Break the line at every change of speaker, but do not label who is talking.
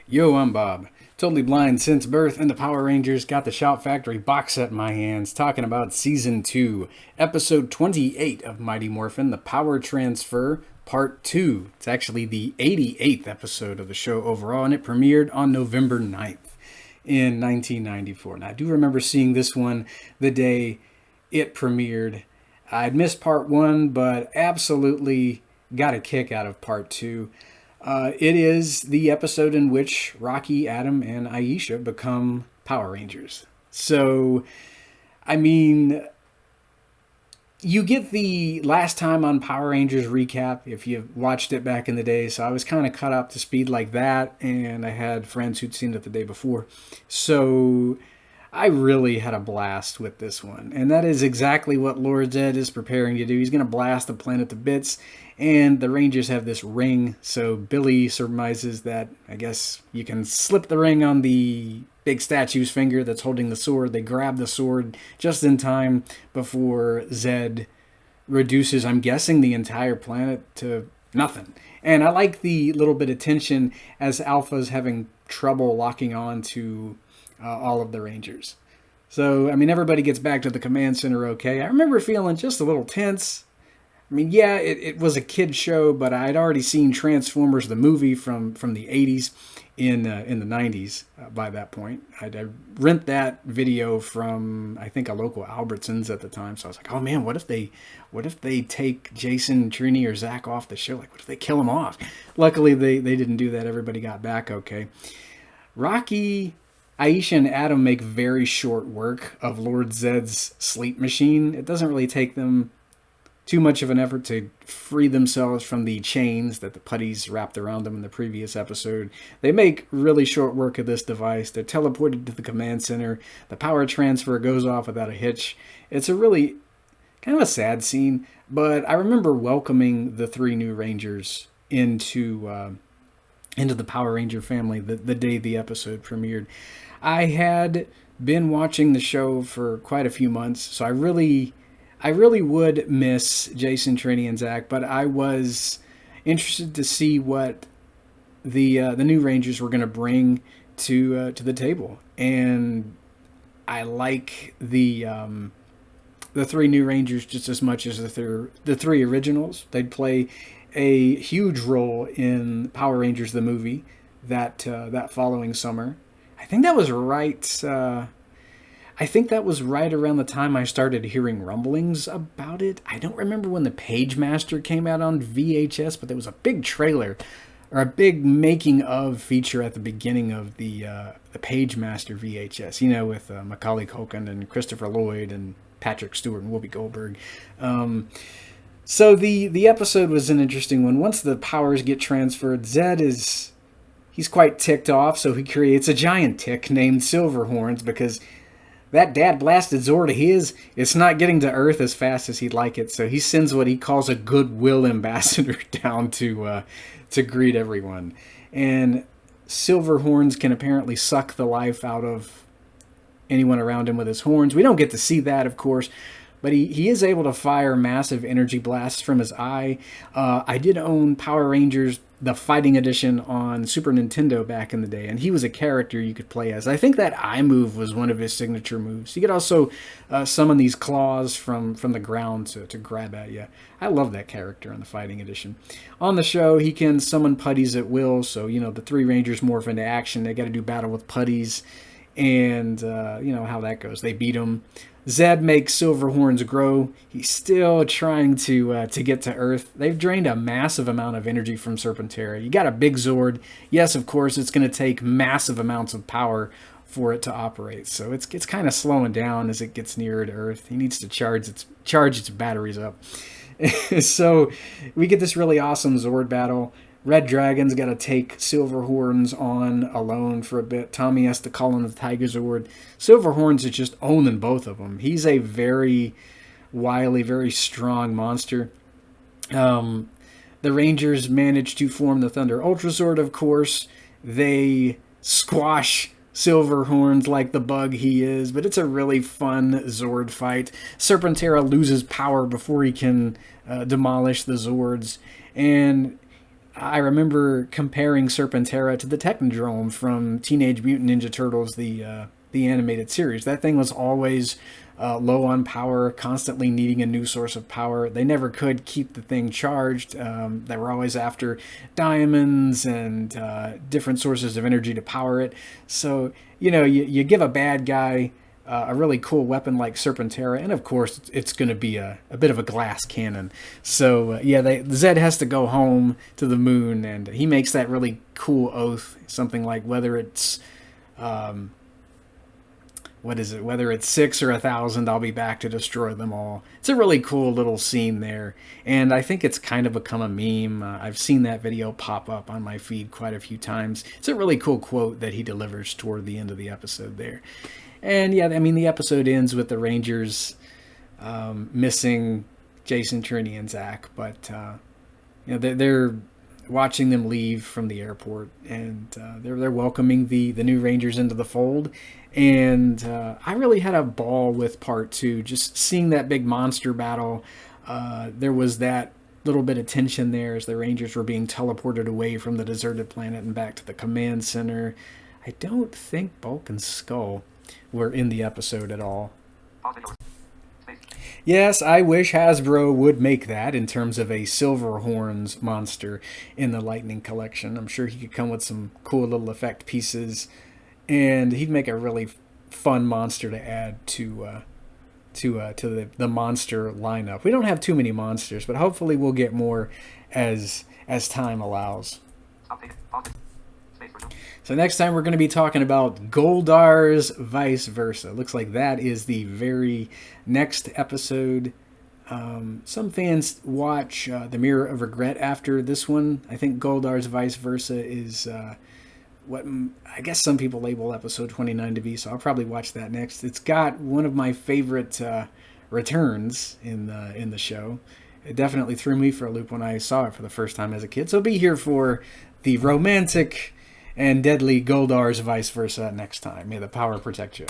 Yo, I'm Bob. Totally blind since birth, and the Power Rangers got the Shout Factory box set in my hands, talking about Season 2, Episode 28 of Mighty Morphin, The Power Transfer, Part 2. It's actually the 88th episode of the show overall, and it premiered on November 9th in 1994. And I do remember seeing this one the day it premiered. I'd missed Part 1, but absolutely got a kick out of Part 2. It is the episode in which Rocky, Adam, and Aisha become Power Rangers. So, I mean, you get the last time on Power Rangers recap if you watched it back in the day. So I was kind of caught up to speed like that, and I had friends who'd seen it the day before. So I really had a blast with this one. And that is exactly what Lord Zed is preparing to do. He's going to blast the planet to bits. And the Rangers have this ring, so Billy surmises that, I guess, you can slip the ring on the big statue's finger that's holding the sword. They grab the sword just in time before Zed reduces, I'm guessing, the entire planet to nothing. And I like the little bit of tension as Alpha's having trouble locking on to all of the Rangers. So, I mean, everybody gets back to the command center okay. I remember feeling just a little tense. I mean, yeah, it was a kid show, but I'd already seen Transformers, the movie from the 80s in the 90s by that point. I'd rent that video from, I think, a local Albertsons at the time. So I was like, oh man, what if they take Jason, Trini, or Zach off the show? Like, what if they kill them off? Luckily, they didn't do that. Everybody got back okay. Rocky, Aisha, and Adam make very short work of Lord Zed's sleep machine. It doesn't really take them too much of an effort to free themselves from the chains that the putties wrapped around them in the previous episode. They make really short work of this device. They're teleported to the command center. The power transfer goes off without a hitch. It's a really kind of a sad scene, but I remember welcoming the three new Rangers into the Power Ranger family the day the episode premiered. I had been watching the show for quite a few months, so I really would miss Jason, Trini, and Zach, but I was interested to see what the new Rangers were going to bring to the table, and I like the three new Rangers just as much as the three originals. They'd play a huge role in Power Rangers the movie that following summer. I think that was right. I think that was right around the time I started hearing rumblings about it. I don't remember when the Page Master came out on VHS, but there was a big trailer or a big making of feature at the beginning of the Page Master VHS, you know, with Macaulay Culkin and Christopher Lloyd and Patrick Stewart and Whoopi Goldberg. So the episode was an interesting one. Once the powers get transferred, Zed he's quite ticked off, so he creates a giant tick named Silverhorns because that dad-blasted Zord of his, it's not getting to Earth as fast as he'd like it, so he sends what he calls a goodwill ambassador down to greet everyone. And Silverhorns can apparently suck the life out of anyone around him with his horns. We don't get to see that, of course, but he is able to fire massive energy blasts from his eye. I did own Power Rangers, the Fighting Edition, on Super Nintendo back in the day, and he was a character you could play as. I think that eye move was one of his signature moves. You could also summon these claws from the ground to grab at you. I love that character on the Fighting Edition. On the show, he can summon putties at will, so, you know, the three Rangers morph into action. They got to do battle with putties, and, you know, how that goes. They beat him. Zed makes Silverhorns grow. He's still trying to get to Earth. They've drained a massive amount of energy from Serpentera. You got a big Zord. Yes, of course, it's going to take massive amounts of power for it to operate. So it's kind of slowing down as it gets nearer to Earth. He needs to charge its batteries up. So we get this really awesome Zord battle. Red Dragon's got to take Silverhorns on alone for a bit. Tommy has to call in the Tigerzord. Silverhorns is just owning both of them. He's a very wily, very strong monster. The Rangers manage to form the Thunder Ultrazord, of course. They squash Silverhorns like the bug he is, but it's a really fun Zord fight. Serpentera loses power before he can demolish the Zords, and I remember comparing Serpentera to the Technodrome from Teenage Mutant Ninja Turtles, the animated series. That thing was always low on power, constantly needing a new source of power. They never could keep the thing charged. They were always after diamonds and different sources of energy to power it. So, you give a bad guy a really cool weapon like Serpentera, and of course it's going to be a bit of a glass cannon. So Zed has to go home to the moon, and he makes that really cool oath, something like whether it's whether it's 6 or 1,000, I'll be back to destroy them all. It's a really cool little scene there, and I think it's kind of become a meme. I've seen that video pop up on my feed quite a few times. It's a really cool quote that he delivers toward the end of the episode there. And the episode ends with the Rangers missing Jason, Trini, and Zach, but they're watching them leave from the airport, and they're welcoming the new Rangers into the fold. And I really had a ball with part 2, just seeing that big monster battle. There was that little bit of tension there as the Rangers were being teleported away from the deserted planet and back to the command center. I don't think Bulk and Skull were in the episode at all. Yes, I wish Hasbro would make that in terms of a Silverhorns monster in the Lightning Collection. I'm sure he could come with some cool little effect pieces, and he'd make a really fun monster to add to the monster lineup. We don't have too many monsters, but hopefully we'll get more as time allows. So next time we're going to be talking about Goldar's Vice Versa. Looks like that is the very next episode. Some fans watch The Mirror of Regret after this one. I think Goldar's Vice Versa is what I guess some people label episode 29 to be, so I'll probably watch that next. It's got one of my favorite returns in the show. It definitely threw me for a loop when I saw it for the first time as a kid. So be here for the romantic and deadly Goldar's Vice Versa next time. May the power protect you.